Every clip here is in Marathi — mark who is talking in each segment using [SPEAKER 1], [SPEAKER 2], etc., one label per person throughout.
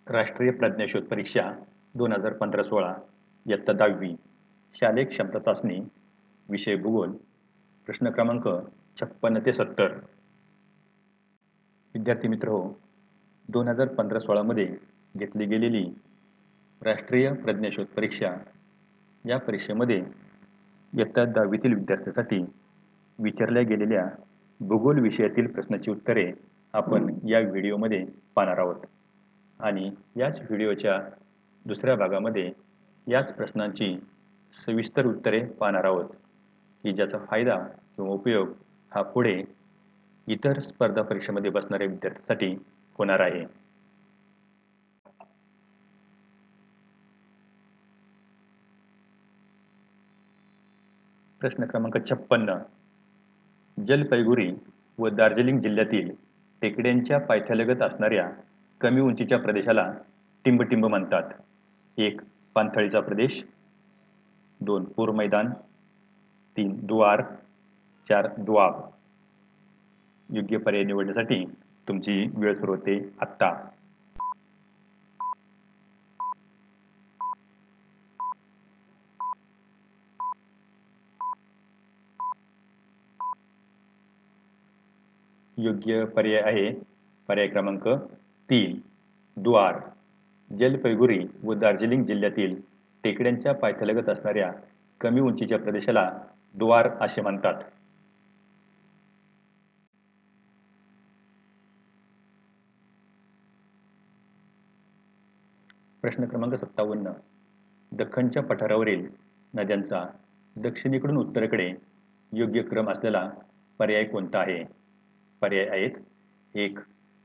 [SPEAKER 1] राष्ट्रीय प्रज्ञाशोध परीक्षा 2015-16 इयत्ता 10वी शालेय क्षमता चाचणी विषय भूगोल प्रश्न क्रमांक 56 ते 70 विद्यार्थी मित्र हो 2015-16 मध्ये घेतली गेलेली राष्ट्रीय प्रज्ञाशोध परीक्षा या परीक्षेमध्ये इयत्ता 10वीतील विद्यार्थ्यांसाठी विचारल्या गेलेल्या भूगोल विषयातील प्रश्नाची उत्तरे आपण या व्हिडिओमध्ये पाहणार आहोत आणि याच व्हिडिओच्या दुसऱ्या भागामध्ये याच प्रश्नांची सविस्तर उत्तरे पाहणार आहोत की ज्याचा फायदा किंवा उपयोग हा पुढे इतर स्पर्धा परीक्षेमध्ये बसणाऱ्या विद्यार्थ्यांसाठी होणार आहे. प्रश्न क्रमांक 56 जलपैगुरी व दार्जिलिंग जिल्ह्यातील टेकड्यांच्या पायथ्यालगत असणाऱ्या कमी उंचीच्या प्रदेशाला टिंबटिंब म्हणतात. 1. पाणथळीचा प्रदेश, 2. पूर मैदान, 3. दुआर, 4. दुआब. योग्य पर्याय निवडण्यासाठी तुमची वेळ सुरू होते आत्ता. योग्य पर्याय आहे पर्याय क्रमांक 3 दुआर. जलपैगुरी व दार्जिलिंग जिल्ह्यातील टेकड्यांच्या पायथ्यालगत असणाऱ्या कमी उंचीच्या प्रदेशाला दुआर असे म्हणतात. प्रश्न क्रमांक 57 दख्खनच्या पठारावरील नद्यांचा दक्षिणेकडून उत्तरेकडे योग्य क्रम असलेला पर्याय कोणता आहे? पर्याय आहेत 1.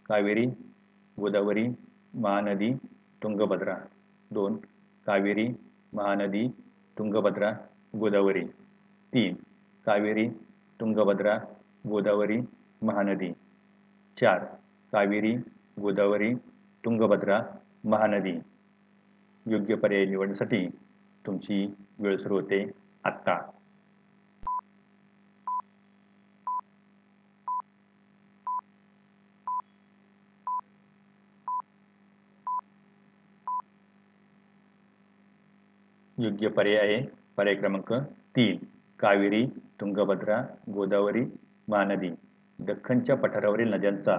[SPEAKER 1] कावेरी, गोदावरी, महानदी, तुंगभद्रा. 2. कावेरी, महानदी, तुंगभद्रा, गोदावरी. 3. कावेरी, तुंगभद्रा, गोदावरी, महानदी. 4. कावेरी, गोदावरी, तुंगभद्रा, महानदी. योग्य पर्याय निवडण्यासाठी तुमची वेळ सुरू होते आत्ता. योग्य पर्याय आहे पर्याय क्रमांक 3 कावेरी, तुंगभद्रा, गोदावरी, महानदी. दख्खनच्या पठारावरील नद्यांचा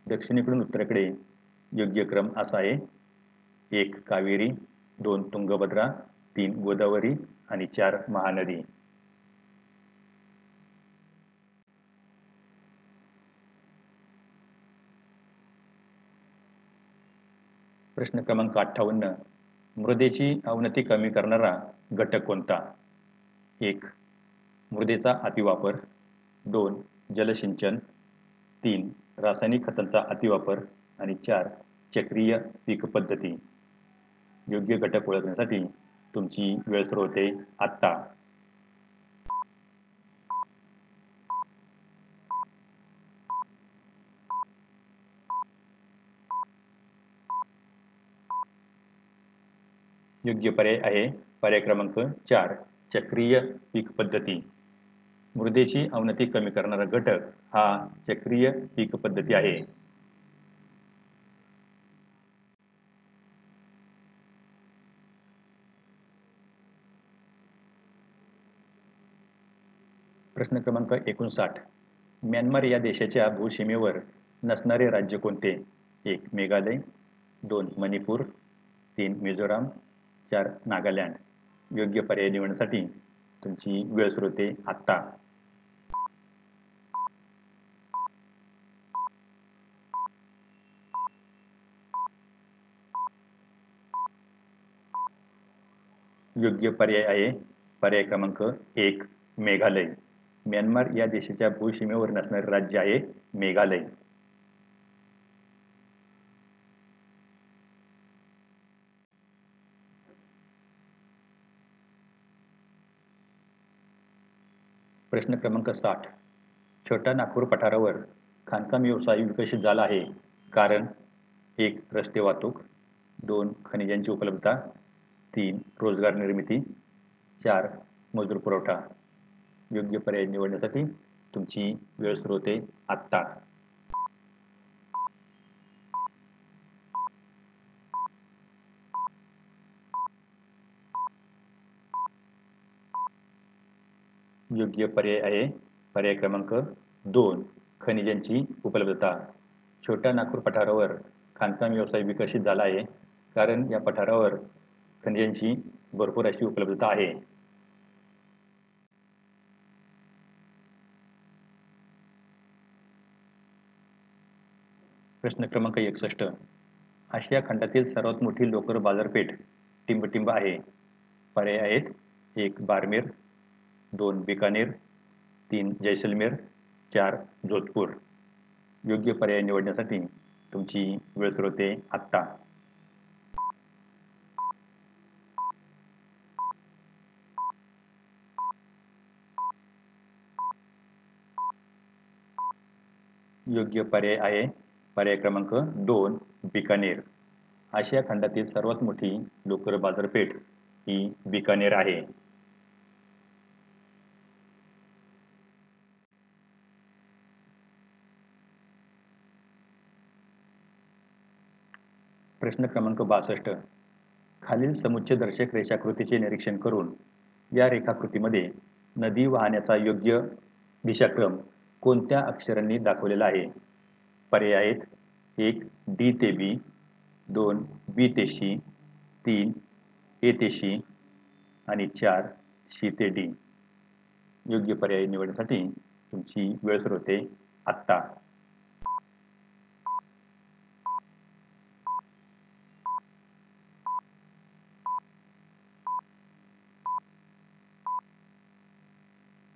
[SPEAKER 1] दक्षिणेकडून उत्तरेकडे योग्य क्रम असा आहे 1. कावेरी, 2. तुंगभद्रा, 3. गोदावरी आणि 4. महानदी. प्रश्न क्रमांक 58 मृदेची अवनती कमी करणारा घटक कोणता? 1. मृदेचा अतिवापर, 2. जलसिंचन, 3. रासायनिक खतांचा अतिवापर आणि 4. चक्रीय पीक पद्धती. योग्य घटक ओळखण्यासाठी तुमची वेळ सुरू होते आत्ता. योग्य पर्याय आहे पर्याय क्रमांक 4 चक्रीय पीक पद्धती. मृदेची अवनती कमी करणारा घटक हा चक्रीय पीक पद्धती आहे. प्रश्न क्रमांक 59 म्यानमार या देशाच्या भूसीमेवर नसणारे राज्य कोणते? 1. मेघालय, 2. मणिपूर, 3. मिझोराम, 4. नागालँड. योग्य पर्याय निवडण्यासाठी तुमची वेळ सुरू होते आत्ता. योग्य पर्याय आहे पर्याय क्रमांक 1 मेघालय. म्यानमार या देशाच्या भूसीमेवर नसणारे राज्य आहे मेघालय. प्रश्न क्रमांक 60 छोटा नागपूर पठारावर खाणकाम व्यवसाय विकसित झाला आहे कारण 1. रस्ते वाहतूक, 2. खनिजांची उपलब्धता, 3. रोजगार निर्मिती, 4. मजूर पुरवठा. योग्य पर्याय निवडण्यासाठी तुमची वेळ सुरू होते आत्ता. योग्य पर्याय आहे पर्याय क्रमांक 2 खनिजांची उपलब्धता. छोट्या नागपूर पठारावर खाणकाम व्यवसाय विकसित झाला आहे कारण या पठारावर खनिजांची भरपूर अशी उपलब्धता आहे. प्रश्न क्रमांक 61 आशिया खंडातील सर्वात मोठी लोकर बाजारपेठ टिंबटिंब आहे. पर्याय आहेत 1 बारमेर, 2 बिकानेर, 3 जैसलमेर, 4 जोधपूर. योग्य पर्याय निवडण्यासाठी तुमची वेळ सुरू होते आत्ता. योग्य पर्याय आहे पर्याय क्रमांक 2 बिकानेर. आशिया खंडातील सर्वात मोठी लोकर बाजारपेठ ही बिकानेर आहे. प्रश्न क्रमांक 62 खालील समुच्चयदर्शक रेषाकृतीचे निरीक्षण करून या रेखाकृतीमध्ये नदी वाहण्याचा योग्य दिशाक्रम कोणत्या अक्षरांनी दाखवलेला आहे. पर्याय आहेत 1 डी ते बी, 2 बी ते शी, 3 ए ते शी आणि 4 शी ते डी. योग्य पर्याय निवडण्यासाठी तुमची वेळ सुरू होते आत्ता.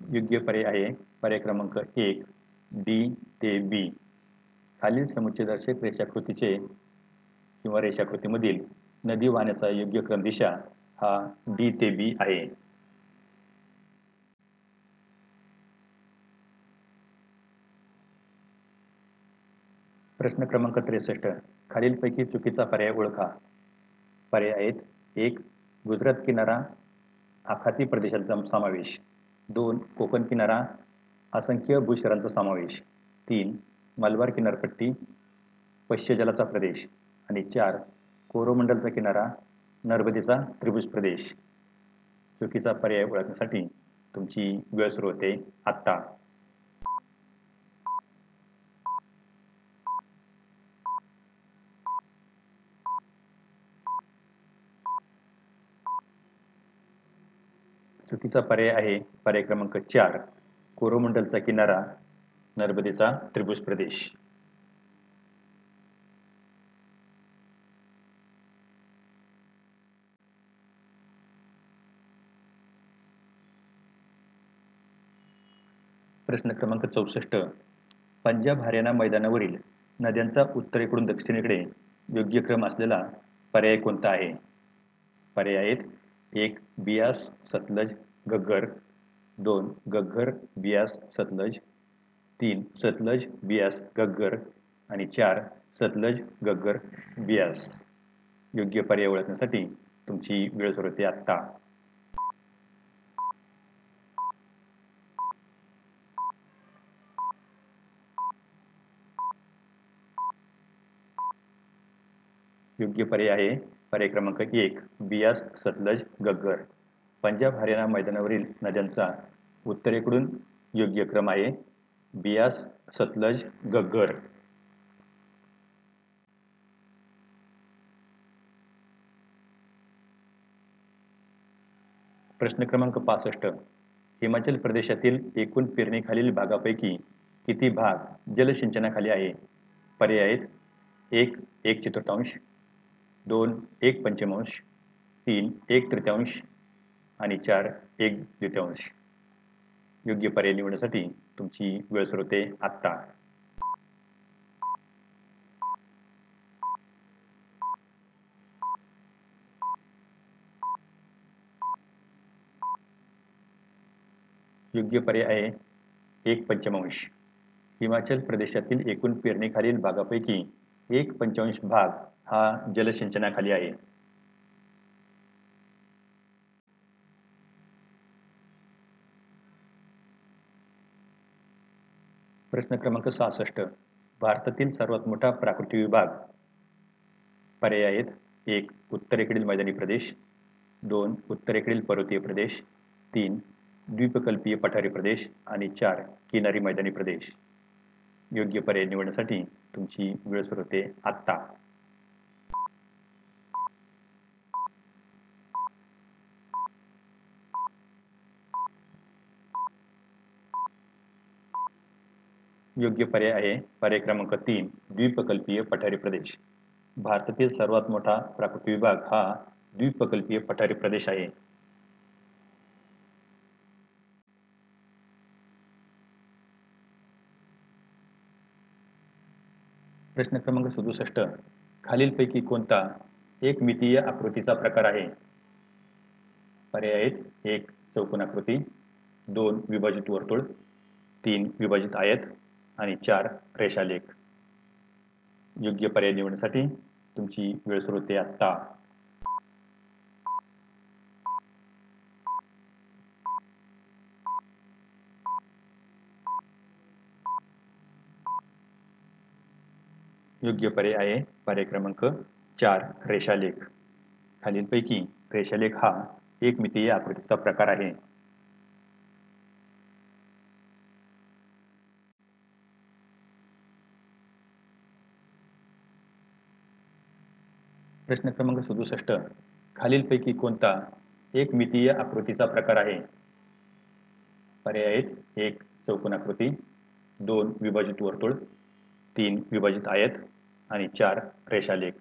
[SPEAKER 1] योग्य पर्याय आहे पर्याय क्रमांक 1 डी ते बी. खालील समुच्चयदर्शक रेषाकृतीचे किंवा रेषाकृतीमधील नदी वाहण्याचा योग्य क्रम दिशा हा डी ते बी आहे. प्रश्न क्रमांक 63 खालीलपैकी चुकीचा पर्याय ओळखा. पर्याय आहेत 1 गुजरात किनारा आखाती प्रदेशाचा समावेश, 2 कोकण किनारा असंख्य भूशरांचा समावेश, 3 मलबार किनारपट्टी पश्चिम जलाचा प्रदेश आणि 4 कोरोमंडलचा किनारा नर्मदेचा त्रिभुज प्रदेश. चुकीचा पर्याय ओळखण्यासाठी तुमची वेळ सुरू होते आत्ता. चुकीचा पर्याय आहे पर्याय क्रमांक 4 कोरोमंडलचा किनारा नर्मदेचा त्रिभुज प्रदेश. प्रश्न क्रमांक 64 पंजाब हरियाणा मैदानावरील नद्यांचा उत्तरेकडून दक्षिणेकडे योग्य क्रम असलेला पर्याय कोणता आहे. पर्याय आहेत 1 बियास सतलज घग्गर, 2 घग्गर बियास सतलज, 3 सतलज बियास घग्गर आणि 4 सतलज घग्गर बियास. योग्य पर्याय ओळखण्यासाठी तुमची वेळ सुरू होते आत्ता. योग्य पर्याय आहे पर्याय क्रमांक 1 बियास सतलज घग्गर. पंजाब हरियाणा मैदानावरील नद्यांचा उत्तरेकडून योग्य क्रम आहे बियास सतलज घग्गर. प्रश्न क्रमांक 65 हिमाचल प्रदेशातील एकूण पेरणीखालील भागापैकी किती भाग जलसिंचनाखाली आहे. पर्याय आहेत 1 1/4, 2 1/5, 3 1/3 आणि 4 1/2. योग्य पर्याय निवडण्यासाठी तुमची वेळ सुरू होते आत्ता. योग्य पर्याय आहे 1/5. हिमाचल प्रदेशातील एकूण पेरणीखालील भागापैकी 1/5 भाग हा जलसिंचनाखाली आहे. प्रश्न क्रमांक 66 भारतातील सर्वात मोठा प्राकृतिक विभाग. पर्याय आहेत 1 उत्तरेकडील मैदानी प्रदेश, 2 उत्तरेकडील पर्वतीय प्रदेश, 3 द्वीपकल्पीय पठारी प्रदेश आणि 4 किनारी मैदानी प्रदेश. योग्य पर्याय निवडण्यासाठी तुमची वेळ सुरू होते आत्ता. योग्य पर्याय आहे पर्याय क्रमांक 3 द्वीपकल्पीय पठारी प्रदेश. भारतातील सर्वात मोठा प्राकृतिक विभाग हा द्वीपकल्पीय पठारी प्रदेश आहे. प्रश्न क्रमांक 67. खालीलपैकी कोणता एक मितीय आकृतीचा प्रकार आहे? पर्याय आहेत 1 चौकोनाकृती, 2 विभाजित वर्तुळ, 3 विभाजित आयत आणि 4 रेषालेख. योग्य पर्याय निवडण्यासाठी तुमची वेळ सुरू होते आत्ता. योग्य पर्याय आहे पर्याय क्रमांक 4 रेषालेख. खालीलपैकी रेषालेख हा एकमितीय आकृतीचा प्रकार आहे. प्रश्न क्रमांक 67. खालीलपैकी कोणता एकमितीय आकृतीचा प्रकार आहे? पर्याय आहेत 1 चौकोनाकृती, 2 विभाजित वर्तुळ, 3 विभाजित आयत आणि 4 रेषालेख.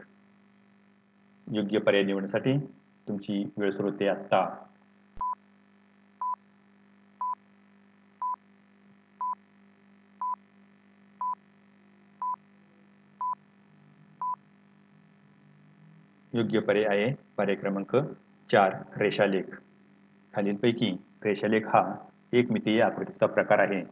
[SPEAKER 1] योग्य पर्याय निवडण्यासाठी तुमची वेळ सुरू होते आत्ता. योग्य पर्याय आहे पर्याय क्रमांक 4 रेषालेख. खालीलपैकी रेषालेख हा एकमितीय आकृतीचा प्रकार आहे.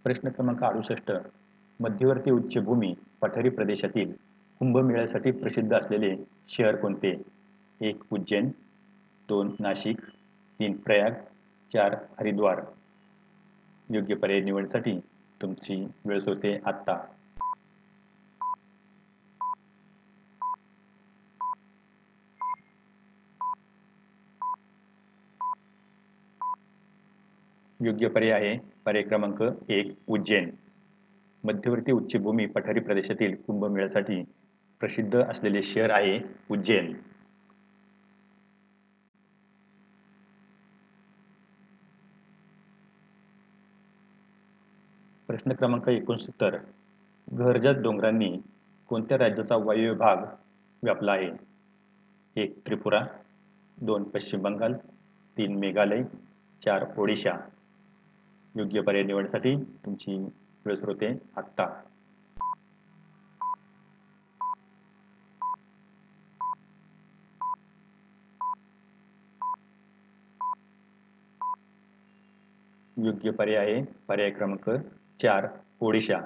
[SPEAKER 1] प्रश्न क्रमांक 68. मध्यवर्ती उच्चभूमी पठारी प्रदेशातील कुंभमेळ्यासाठी प्रसिद्ध असलेले शहर कोणते? 1 उज्जैन, 2 नाशिक, 3 प्रयाग, 4 हरिद्वार. योग्य पर्याय निवडण्यासाठी तुमची वेळ सुरू होते आत्ता. योग्य पर्याय आहे पर्याय क्रमांक 1 उज्जैन. मध्यवर्ती उच्चभूमी पठारी प्रदेशातील कुंभमेळ्यासाठी प्रसिद्ध असलेले शहर आहे उज्जैन. प्रश्न क्रमांक 69. घरजात डोंगरांनी कोणत्या राज्याचा वायव्य भाग व्यापला आहे? 1 त्रिपुरा, 2 पश्चिम बंगाल, 3 मेघालय, 4 ओडिशा. योग्य पर्याय निवडण्यासाठी तुमची वेळ सुरू होते आत्ता. योग्य पर्याय आहे पर्याय क्रमांक 4 ओडिशा.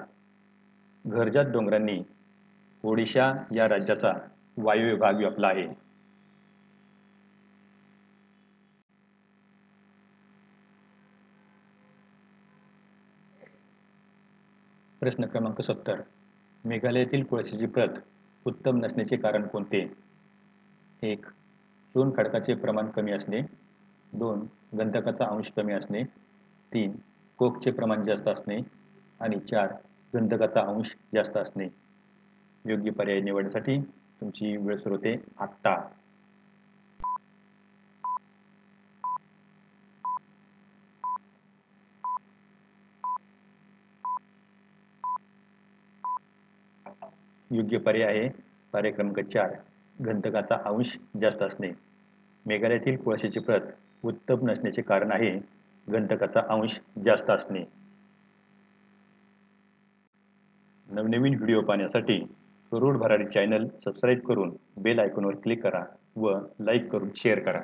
[SPEAKER 1] घरजात डोंगरांनी ओडिशा या राज्याचा वायव्य भाग व्यापला आहे. प्रश्न क्रमांक 70. मेघालयातील कोळशाची प्रत उत्तम नसण्याचे कारण कोणते? 1 चून खडकाचे प्रमाण कमी असणे, 2 गंधकाचा अंश कमी असणे, 3 कोकचे प्रमाण जास्त असणे आणि 4 गंधकाचा अंश जास्त असणे. योग्य पर्याय निवडण्यासाठी तुमची वेळ सुरू होते आत्ता. योग्य पर्याय आहे पर्याय क्रमांक 4 गंधकाचा अंश जास्त असणे. मेघालयातील कोळशाची प्रत उत्तम नसण्याचे कारण आहे गंधकाचा अंश जास्त असणे. नवनवीन व्हिडिओ पाहण्यासाठी करोड भरारी चॅनल सबस्क्राईब करून बेल आयकॉनवर क्लिक करा व लाईक करून शेअर करा.